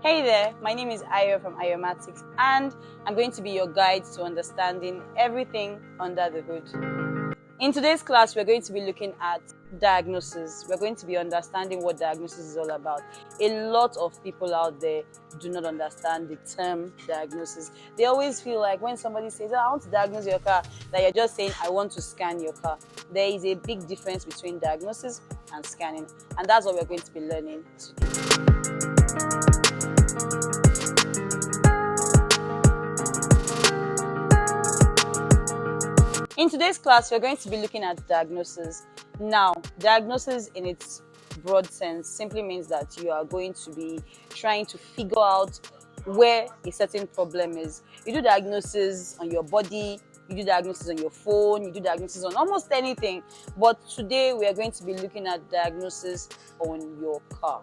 Hey there, my name is Ayo from Ayomatics, and I'm going to be your guide to understanding everything under the hood. In today's class, we're going to be looking at diagnosis. We're going to be understanding what diagnosis is all about. A lot of people out there do not understand the term diagnosis. They always feel like when somebody says, I want to diagnose your car, that you're just saying, I want to scan your car. There is a big difference between diagnosis and scanning, and that's what we're going to be learning today. In today's class, we're going to be looking at diagnosis. Now, diagnosis in its broad sense simply means that you are going to be trying to figure out where a certain problem is. You do diagnosis on your body, you do diagnosis on your phone, you do diagnosis on almost anything. But today, we are going to be looking at diagnosis on your car.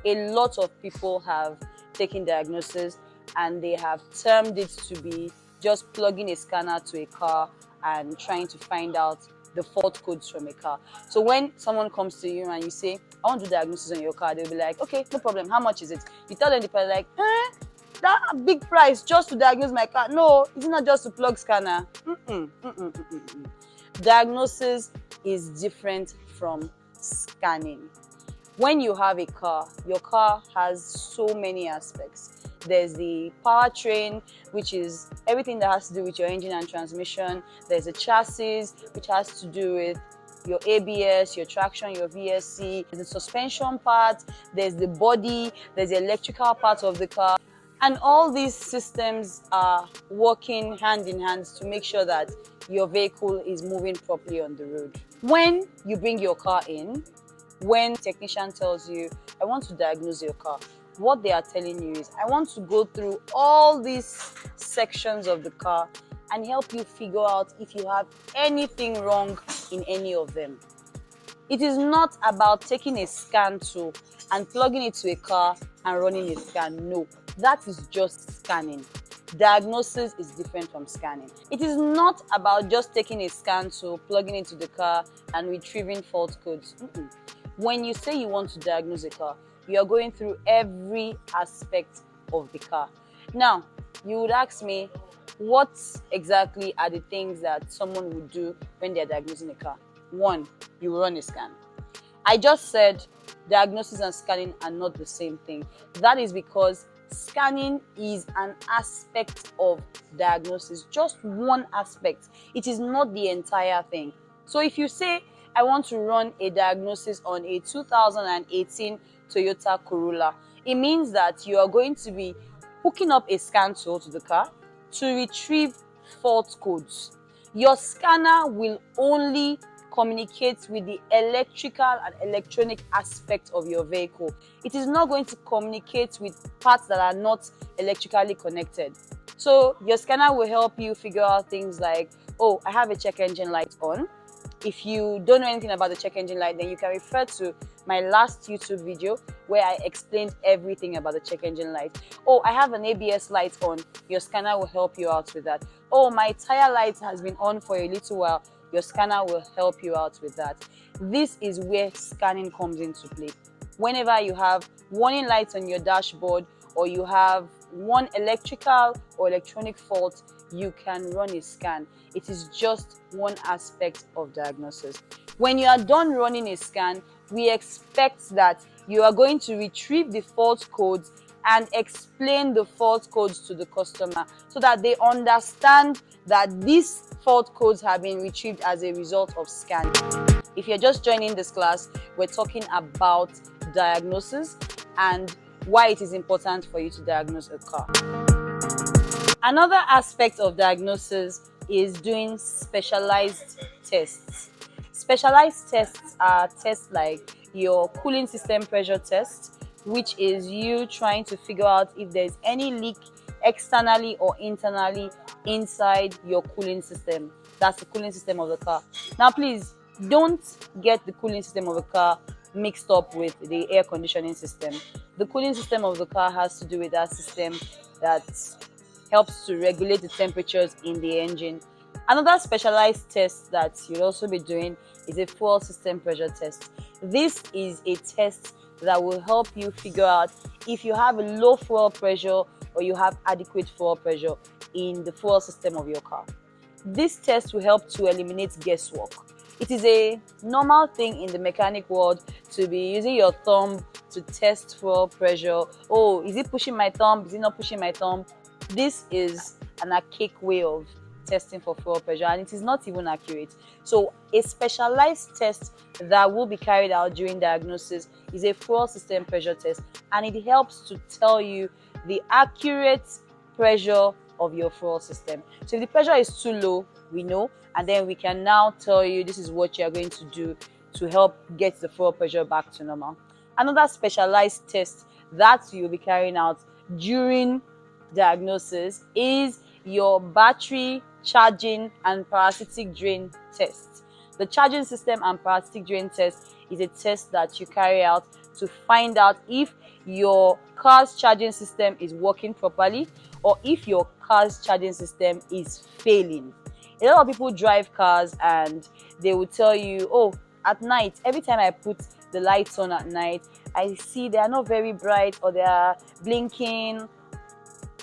A lot of people have taken diagnosis and they have termed it to be just plugging a scanner to a car and trying to find out the fault codes from a car. So when someone comes to you and you say, I want to do diagnosis on your car, they'll be like, okay, no problem, how much is it? You tell them, the person like, that big price just to diagnose my car. No, it's not just to plug scanner. Diagnosis is different from scanning. When you have a car, your car has so many aspects. There's the powertrain, which is everything that has to do with your engine and transmission. There's a chassis, which has to do with your ABS, your traction, your VSC. There's the suspension part, there's the body, there's the electrical part of the car. And all these systems are working hand in hand to make sure that your vehicle is moving properly on the road. When you bring your car in, when the technician tells you, I want to diagnose your car, what they are telling you is, I want to go through all these sections of the car and help you figure out if you have anything wrong in any of them. It is not about taking a scan tool and plugging it to a car and running a scan. No, that is just scanning. Diagnosis is different from scanning. It is not about just taking a scan tool, plugging it to the car and retrieving fault codes. When you say you want to diagnose a car, you are going through every aspect of the car. Now, you would ask me, what exactly are the things that someone would do when they're diagnosing a car? One, you run a scan. I just said diagnosis and scanning are not the same thing. That is because scanning is an aspect of diagnosis, just one aspect. It is not the entire thing. So if you say, I want to run a diagnosis on a 2018 Toyota Corolla, it means that you are going to be hooking up a scan tool to the car to retrieve fault codes. Your scanner will only communicate with the electrical and electronic aspect of your vehicle. It is not going to communicate with parts that are not electrically connected. So your scanner will help you figure out things like, oh, I have a check engine light on. If you don't know anything about the check engine light, then you can refer to my last YouTube video where I explained everything about the check engine light. Oh, I have an ABS light on. Your scanner will help you out with that. Oh, my tire light has been on for a little while. Your scanner will help you out with that. This is where scanning comes into play. Whenever you have warning lights on your dashboard, or you have one electrical or electronic fault, you can run a scan. It is just one aspect of diagnosis. When you are done running a scan, we expect that you are going to retrieve the fault codes and explain the fault codes to the customer so that they understand that these fault codes have been retrieved as a result of scanning. If you're just joining this class, we're talking about diagnosis and why it is important for you to diagnose a car. Another aspect of diagnosis is doing specialized tests. Specialized tests are tests like your cooling system pressure test, which is you trying to figure out if there's any leak externally or internally inside your cooling system. That's the cooling system of the car. Now, please don't get the cooling system of the car mixed up with the air conditioning system. The cooling system of the car has to do with that system that helps to regulate the temperatures in the engine. Another specialized test that you'll also be doing is a fuel system pressure test. This is a test that will help you figure out if you have a low fuel pressure or you have adequate fuel pressure in the fuel system of your car. This test will help to eliminate guesswork. It is a normal thing in the mechanic world to be using your thumb to test fuel pressure. Oh, is it pushing my thumb? Is it not pushing my thumb? This is an archaic way of testing for fuel pressure, and it is not even accurate. So a specialized test that will be carried out during diagnosis is a fuel system pressure test, and it helps to tell you the accurate pressure of your fuel system. So if the pressure is too low, we know, and then we can now tell you this is what you are going to do to help get the fuel pressure back to normal. Another specialized test that you'll be carrying out during diagnosis is your battery charging and parasitic drain test. The charging system and parasitic drain test is a test that you carry out to find out if your car's charging system is working properly or if your car's charging system is failing. A lot of people drive cars and they will tell you, oh, at night, every time I put the lights on at night, I see they are not very bright or they are blinking.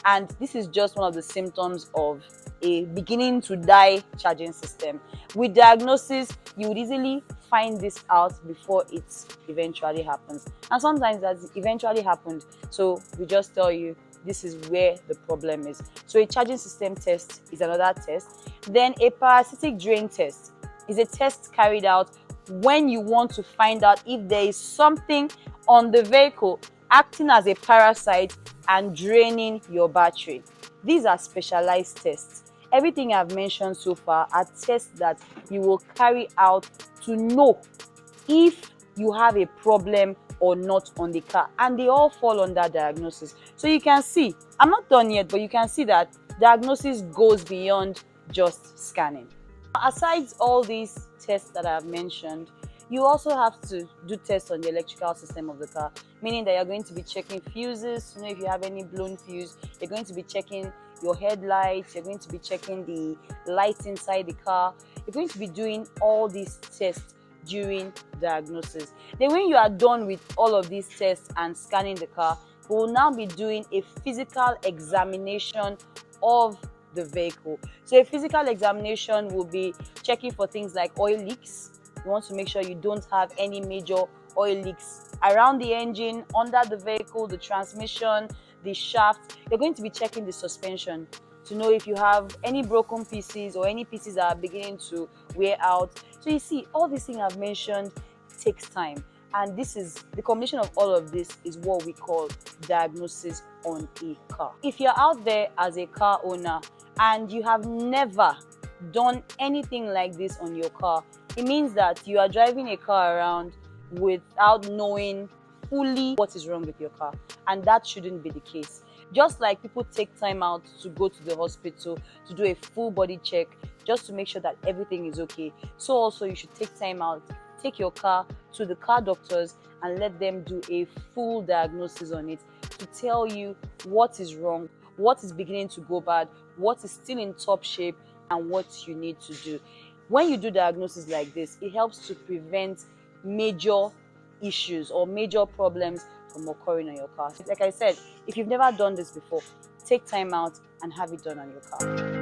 And this is just one of the symptoms of a beginning to die charging system. With diagnosis, you would easily find this out before it eventually happens. And sometimes that eventually happened. So we just tell you this is where the problem is. So a charging system test is another test. Then a parasitic drain test is a test carried out when you want to find out if there is something on the vehicle acting as a parasite and draining your battery. These are specialized tests. Everything I've mentioned so far are tests that you will carry out to know if you have a problem or not on the car, and they all fall under diagnosis. So you can see, I'm not done yet, but you can see that diagnosis goes beyond just scanning. Aside all these tests that I've mentioned, you also have to do tests on the electrical system of the car, meaning that you're going to be checking fuses to know if you have any blown fuse. You're going to be checking your headlights. You're going to be checking the lights inside the car. You're going to be doing all these tests during diagnosis. Then when you are done with all of these tests and scanning the car, we will now be doing a physical examination of the vehicle. So a physical examination will be checking for things like oil leaks. You want to make sure you don't have any major oil leaks around the engine, under the vehicle, the transmission, the shaft. You're going to be checking the suspension to know if you have any broken pieces or any pieces that are beginning to wear out. So you see, all these things I've mentioned takes time. And this is the combination of all of this is what we call diagnosis on a car. If you're out there as a car owner and you have never done anything like this on your car, it means that you are driving a car around without knowing fully what is wrong with your car, and that shouldn't be the case. Just like people take time out to go to the hospital to do a full body check just to make sure that everything is okay, so also you should take time out, take your car to the car doctors and let them do a full diagnosis on it to tell you what is wrong, what is beginning to go bad, what is still in top shape, and what you need to do. When you do diagnosis like this, it helps to prevent major issues or major problems from occurring on your car. Like I said, if you've never done this before, take time out and have it done on your car.